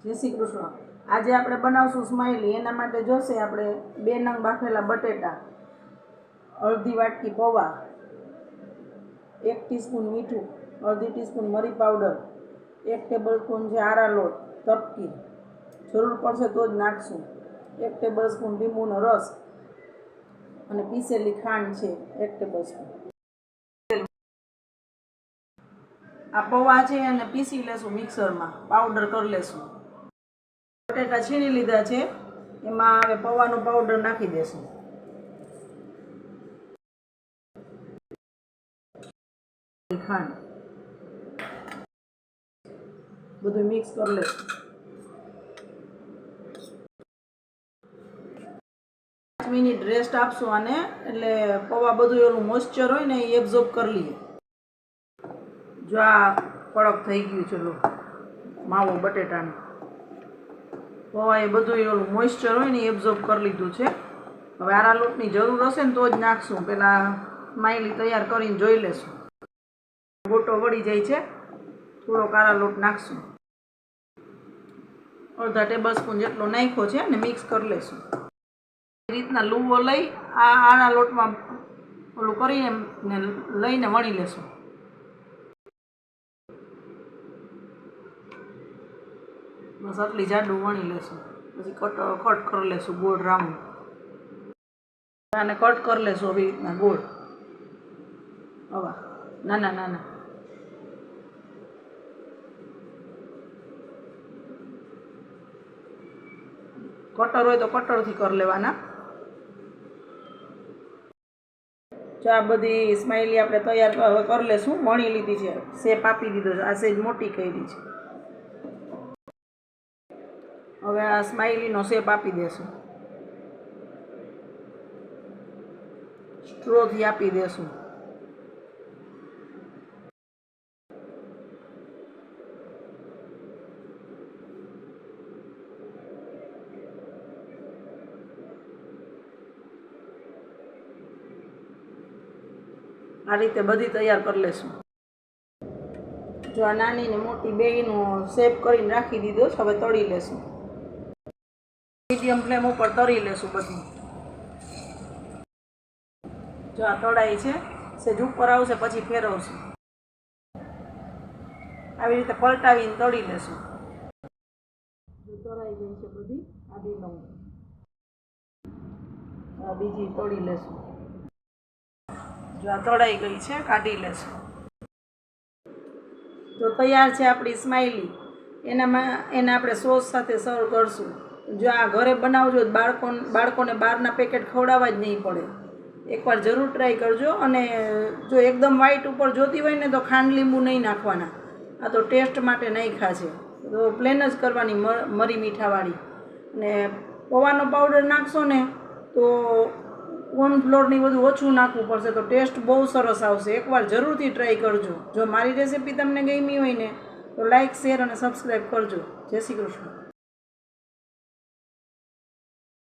જય શ્રી કૃષ્ણ। આજે આપણે બનાવશું સ્માઈલી। એના માટે જોશે આપણે 2 નંગ બાફેલા બટેટા, અડધી વાટકી પૌવા, 1 ટીસ્પૂન મીઠું, અડધી ટીસ્પૂન મરી પાવડર, 1 ટેબલસ્પૂન છે આરા લોટ, તપકી, જરૂર પડશે તો જ નાખશું, 1 ટેબલસ્પૂન લીંબુનો રસ અને પીસેલી ખાંડ છે 1 ટેબલસ્પૂન। આ પૌવા છે અને પીસી લેશું મિક્સરમાં, પાવડર કરી લેશું। બટેટા છીણી લીધા છે, એમાં હવે પૌવાનો પાવડર નાખી દેશું। ખાંડ બધું મિક્સ કરી લેશું। 5 મિનિટ રેસ્ટ આપશું આને, એટલે પૌવા બધું એનું મોઇસ્ચર હોય ને એ એબ્ઝોર્બ કરી લઈએ। જો આ કડક થઈ ગયું છે માવો બટેટાનો, પૌવા એ બધું એનું મોઇસ્ચર હોય ને એબ્ઝોર્બ કરી લીધું છે। હવે આરા લોટની જરૂર હશે ને તો જ નાખશું, પેલા સ્માઈલી તૈયાર કરીને જોઈ લેશું। ગોટો વળી જાય છે, થોડોક આરા લોટ નાખશું, અડધા ટેબલસ્પૂન જેટલો નાખ્યો છે ને મિક્સ કરી લેશું। એ રીતના લુવો લઈ આ આરા લોટમાં ઓલું કરીને લઈને વણી લેશું। બસ આટલી જાડું વણી લેશું, પછી કટ કરી લેશું ગોળ રાઉન્ડ, આને કટ કરી લેશું આવી રીતના ગોળ, આવા નાના નાના। કટર હોય તો કટરથી કરી લેવાના। જો આ બધી સ્માઈલી આપણે તૈયાર હવે કરી લેશું, વણી લીધી છે, શેપ આપી દીધો છે, આ સેજ મોટી કરી છે। હવે આ સ્માઈલીનો શેપ આપી દેશું, સ્ટ્રોથી આપી દેશું। આ રીતે બધી તૈયાર કરી લેશું। જો આ નાની ને મોટી બેયનો શેપ કરીને રાખી દીધો છે, હવે તળી લેશું। મીડિયમ ફ્લેમ ઉપર તળી લેશું બધી। જો આ તળાઈ છે, સેજ ઉપર આવશે પછી ફેરવશું, આવી રીતે પલટાવીને તળી લેશું। જો તળાઈ ગઈ છે બધી, આ બી લઉં, આ બીજી તળી લેશું। જો આ તળાઈ ગઈ છે, કાઢી લેશું। તો તૈયાર છે આપણી સ્માઈલી। એને આપણે સોસ સાથે સર્વ કરશું। જો આ ઘરે બનાવજો, બાળકોને બહારના પેકેટ ખવડાવવા જ નહીં પડે। એકવાર જરૂર ટ્રાય કરજો। અને જો એકદમ વ્હાઈટ ઉપર જોતી હોય ને તો ખાંડ લીંબુ નહીં નાખવાના, આ તો ટેસ્ટ માટે નાખ્યા છે, તો પ્લેન જ કરવાની મરી મીઠાવાળી। ને પૌવાનો પાવડર નાખશો ને તો કોર્નફ્લોરની બધું ઓછું નાખવું પડશે, તો ટેસ્ટ બહુ સરસ આવશે। એકવાર જરૂરથી ટ્રાય કરજો। જો મારી રેસિપી તમને ગમી હોય ને તો લાઈક, શેર અને સબસ્ક્રાઈબ કરજો। જય શ્રી કૃષ્ણ।